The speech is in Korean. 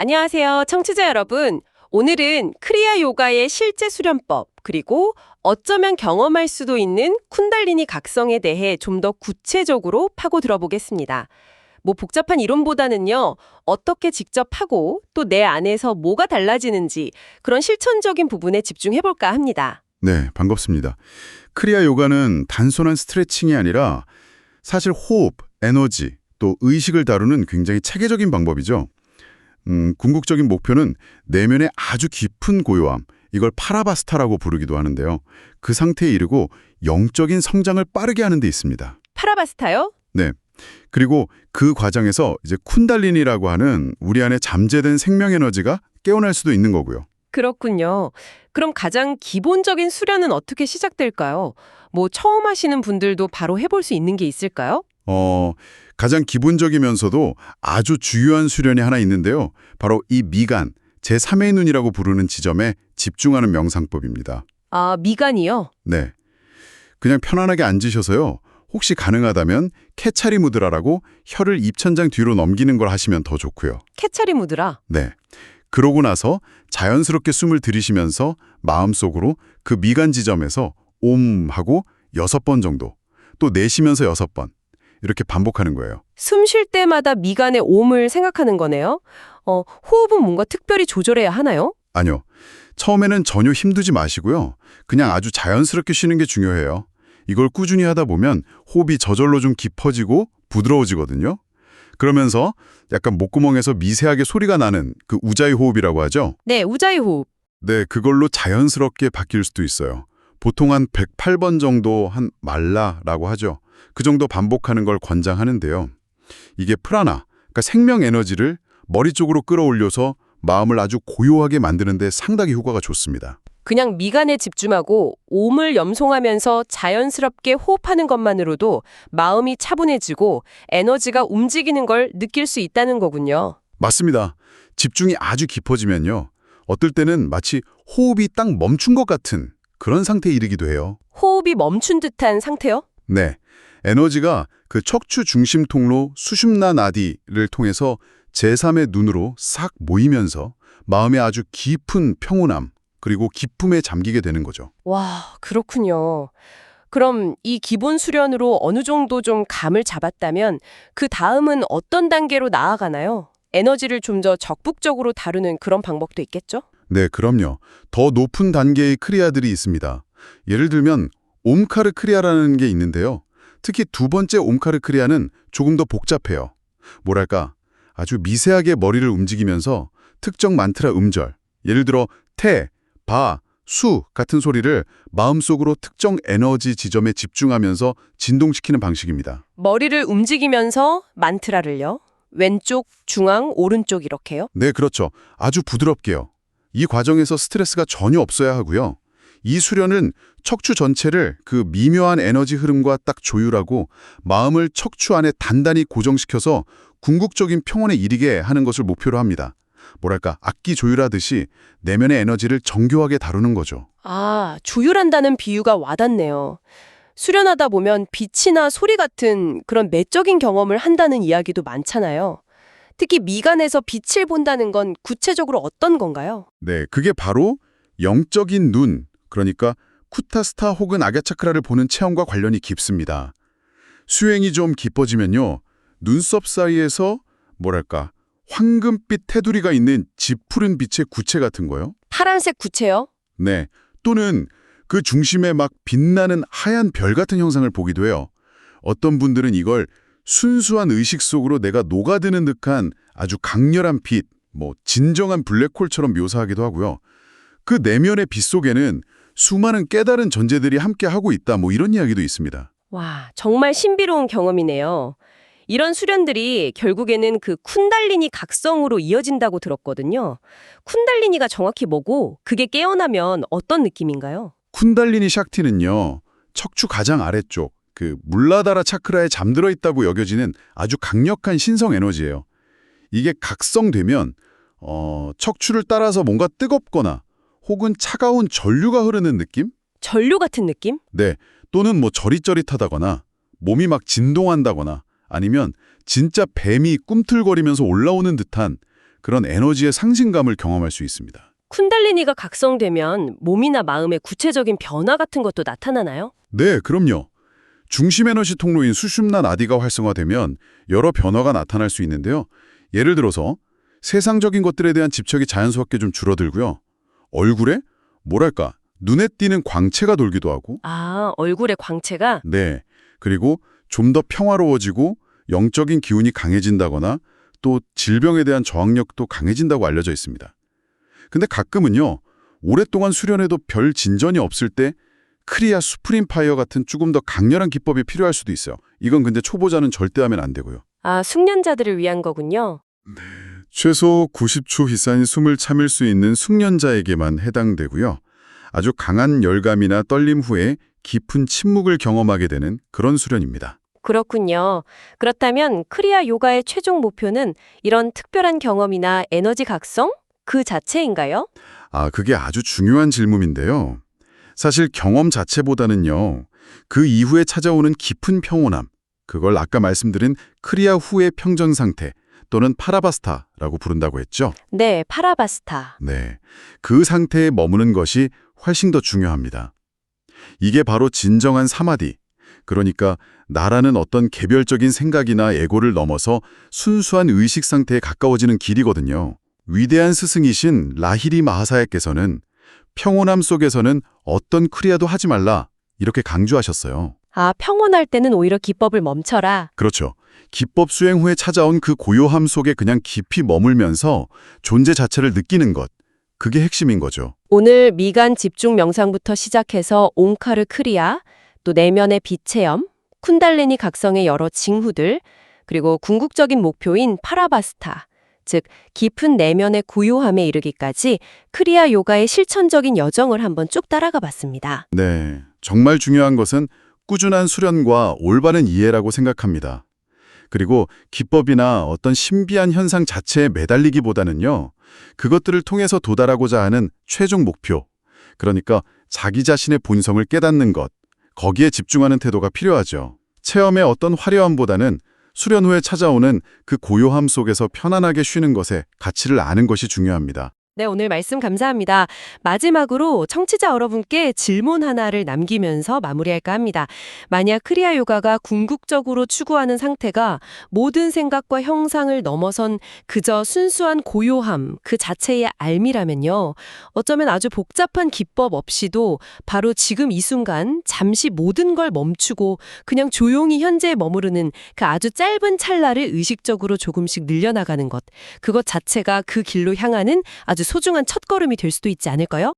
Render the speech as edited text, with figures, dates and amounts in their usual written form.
안녕하세요, 청취자 여러분. 오늘은 크리아 요가의 실제 수련법, 그리고 어쩌면 경험할 수도 있는 쿤달리니 각성에 대해 좀 더 구체적으로 파고 들어보겠습니다. 뭐 복잡한 이론보다는요, 어떻게 직접 하고 또 내 안에서 뭐가 달라지는지 그런 실천적인 부분에 집중해볼까 합니다. 네, 반갑습니다. 크리아 요가는 단순한 스트레칭이 아니라 사실 호흡, 에너지, 또 의식을 다루는 굉장히 체계적인 방법이죠. 궁극적인 목표는 내면의 아주 깊은 고요함, 이걸 파라바스타라고 부르기도 하는데요. 그 상태에 이르고 영적인 성장을 빠르게 하는 데 있습니다. 파라바스타요? 네. 그리고 그 과정에서 이제 쿤달리니라고 하는 우리 안에 잠재된 생명 에너지가 깨어날 수도 있는 거고요. 그렇군요. 그럼 가장 기본적인 수련은 어떻게 시작될까요? 뭐 처음 하시는 분들도 바로 해볼 수 있는 게 있을까요? 가장 기본적이면서도 아주 중요한 수련이 하나 있는데요. 바로 이 미간, 제3의 눈이라고 부르는 지점에 집중하는 명상법입니다. 아, 미간이요? 네. 그냥 편안하게 앉으셔서요. 혹시 가능하다면 케차리 무드라라고 혀를 입천장 뒤로 넘기는 걸 하시면 더 좋고요. 케차리 무드라. 네. 그러고 나서 자연스럽게 숨을 들이쉬면서 마음속으로 그 미간 지점에서 옴 하고 6번 정도, 또 내쉬면서 6번 이렇게 반복하는 거예요. 숨 쉴 때마다 미간의 옴을 생각하는 거네요. 호흡은 뭔가 특별히 조절해야 하나요? 아니요. 처음에는 전혀 힘두지 마시고요. 그냥 아주 자연스럽게 쉬는 게 중요해요. 이걸 꾸준히 하다 보면 호흡이 저절로 좀 깊어지고 부드러워지거든요. 그러면서 약간 목구멍에서 미세하게 소리가 나는 그 우자이 호흡이라고 하죠. 네, 우자이 호흡. 네, 그걸로 자연스럽게 바뀔 수도 있어요. 보통 한 108번 정도 한 말라라고 하죠. 그 정도 반복하는 걸 권장하는데요. 이게 프라나, 그러니까 생명 에너지를 머리 쪽으로 끌어올려서 마음을 아주 고요하게 만드는 데 상당히 효과가 좋습니다. 그냥 미간에 집중하고 옴을 염송하면서 자연스럽게 호흡하는 것만으로도 마음이 차분해지고 에너지가 움직이는 걸 느낄 수 있다는 거군요. 맞습니다. 집중이 아주 깊어지면요. 어떨 때는 마치 호흡이 딱 멈춘 것 같은 그런 상태에 이르기도 해요. 호흡이 멈춘 듯한 상태요? 네. 에너지가 그 척추 중심 통로 수shum나 나디를 통해서 제3의 눈으로 싹 모이면서 마음에 아주 깊은 평온함 그리고 기쁨에 잠기게 되는 거죠. 와, 그렇군요. 그럼 이 기본 수련으로 어느 정도 좀 감을 잡았다면 그 다음은 어떤 단계로 나아가나요? 에너지를 좀 더 적극적으로 다루는 그런 방법도 있겠죠? 네, 그럼요. 더 높은 단계의 크리아들이 있습니다. 예를 들면 옴카르 크리아라는 게 있는데요. 특히 두 번째 옴카르 크리아는 조금 더 복잡해요. 뭐랄까, 아주 미세하게 머리를 움직이면서 특정 만트라 음절, 예를 들어 태, 바, 수 같은 소리를 마음속으로 특정 에너지 지점에 집중하면서 진동시키는 방식입니다. 머리를 움직이면서 만트라를요? 왼쪽, 중앙, 오른쪽 이렇게요? 네, 그렇죠. 아주 부드럽게요. 이 과정에서 스트레스가 전혀 없어야 하고요. 이 수련은 척추 전체를 그 미묘한 에너지 흐름과 딱 조율하고 마음을 척추 안에 단단히 고정시켜서 궁극적인 평온에 이르게 하는 것을 목표로 합니다. 뭐랄까, 악기 조율하듯이 내면의 에너지를 정교하게 다루는 거죠. 아, 조율한다는 비유가 와닿네요. 수련하다 보면 빛이나 소리 같은 그런 내적인 경험을 한다는 이야기도 많잖아요. 특히 미간에서 빛을 본다는 건 구체적으로 어떤 건가요? 네, 그게 바로 영적인 눈, 그러니까 쿠타스타 혹은 아갸차크라를 보는 체험과 관련이 깊습니다. 수행이 좀 깊어지면요. 눈썹 사이에서 뭐랄까 황금빛 테두리가 있는 짙푸른 빛의 구체 같은 거요. 파란색 구체요? 네, 또는 그 중심에 막 빛나는 하얀 별 같은 형상을 보기도 해요. 어떤 분들은 이걸 순수한 의식 속으로 내가 녹아드는 듯한 아주 강렬한 빛, 뭐 진정한 블랙홀처럼 묘사하기도 하고요. 그 내면의 빛 속에는 수많은 깨달은 존재들이 함께하고 있다, 뭐 이런 이야기도 있습니다. 와, 정말 신비로운 경험이네요. 이런 수련들이 결국에는 그 쿤달리니 각성으로 이어진다고 들었거든요. 쿤달리니가 정확히 뭐고 그게 깨어나면 어떤 느낌인가요? 쿤달리니 샥티는요. 척추 가장 아래쪽 그 물라다라 차크라에 잠들어 있다고 여겨지는 아주 강력한 신성 에너지예요. 이게 각성되면 척추를 따라서 뭔가 뜨겁거나 혹은 차가운 전류가 흐르는 느낌? 전류 같은 느낌? 네, 또는 뭐 저릿저릿하다거나 몸이 막 진동한다거나 아니면 진짜 뱀이 꿈틀거리면서 올라오는 듯한 그런 에너지의 상징감을 경험할 수 있습니다. 쿤달리니가 각성되면 몸이나 마음의 구체적인 변화 같은 것도 나타나나요? 네, 그럼요. 중심 에너지 통로인 수shum나 나디가 활성화되면 여러 변화가 나타날 수 있는데요. 예를 들어서 세상적인 것들에 대한 집착이 자연스럽게 좀 줄어들고요. 얼굴에 뭐랄까 눈에 띄는 광채가 돌기도 하고 아, 얼굴의 광채가? 네, 그리고 좀 더 평화로워지고 영적인 기운이 강해진다거나 또 질병에 대한 저항력도 강해진다고 알려져 있습니다. 근데 가끔은요, 오랫동안 수련해도 별 진전이 없을 때 크리아 수프림 파이어 같은 조금 더 강렬한 기법이 필요할 수도 있어요. 이건 근데 초보자는 절대 하면 안 되고요. 아, 숙련자들을 위한 거군요. 최소 90초 이상의 숨을 참을 수 있는 숙련자에게만 해당되고요. 아주 강한 열감이나 떨림 후에 깊은 침묵을 경험하게 되는 그런 수련입니다. 그렇군요. 그렇다면 크리아 요가의 최종 목표는 이런 특별한 경험이나 에너지 각성? 그 자체인가요? 그게 아주 중요한 질문인데요. 사실 경험 자체보다는요, 그 이후에 찾아오는 깊은 평온함, 그걸 아까 말씀드린 크리아 후의 평정 상태 또는 파라바스타라고 부른다고 했죠. 네, 파라바스타. 네, 그 상태에 머무는 것이 훨씬 더 중요합니다. 이게 바로 진정한 사마디, 그러니까 나라는 어떤 개별적인 생각이나 에고를 넘어서 순수한 의식 상태에 가까워지는 길이거든요. 위대한 스승이신 라히리 마하사야께서는 평온함 속에서는 어떤 크리아도 하지 말라 이렇게 강조하셨어요. 아, 평온할 때는 오히려 기법을 멈춰라. 그렇죠. 기법 수행 후에 찾아온 그 고요함 속에 그냥 깊이 머물면서 존재 자체를 느끼는 것, 그게 핵심인 거죠. 오늘 미간 집중 명상부터 시작해서 옹카르 크리아, 또 내면의 빛체험, 쿤달리니 각성의 여러 징후들, 그리고 궁극적인 목표인 파라바스타, 즉 깊은 내면의 고요함에 이르기까지 크리아 요가의 실천적인 여정을 한번 쭉 따라가 봤습니다. 네, 정말 중요한 것은 꾸준한 수련과 올바른 이해라고 생각합니다. 그리고 기법이나 어떤 신비한 현상 자체에 매달리기보다는요, 그것들을 통해서 도달하고자 하는 최종 목표, 그러니까 자기 자신의 본성을 깨닫는 것, 거기에 집중하는 태도가 필요하죠. 체험의 어떤 화려함보다는 수련 후에 찾아오는 그 고요함 속에서 편안하게 쉬는 것에 가치를 아는 것이 중요합니다. 네, 오늘 말씀 감사합니다. 마지막으로 청취자 여러분께 질문 하나를 남기면서 마무리할까 합니다. 만약 크리아 요가가 궁극적으로 추구하는 상태가 모든 생각과 형상을 넘어선 그저 순수한 고요함 그 자체의 알미라면요. 어쩌면 아주 복잡한 기법 없이도 바로 지금 이 순간 잠시 모든 걸 멈추고 그냥 조용히 현재에 머무르는 그 아주 짧은 찰나를 의식적으로 조금씩 늘려나가는 것. 그것 자체가 그 길로 향하는 아주 소중한 첫걸음이 될 수도 있지 않을까요?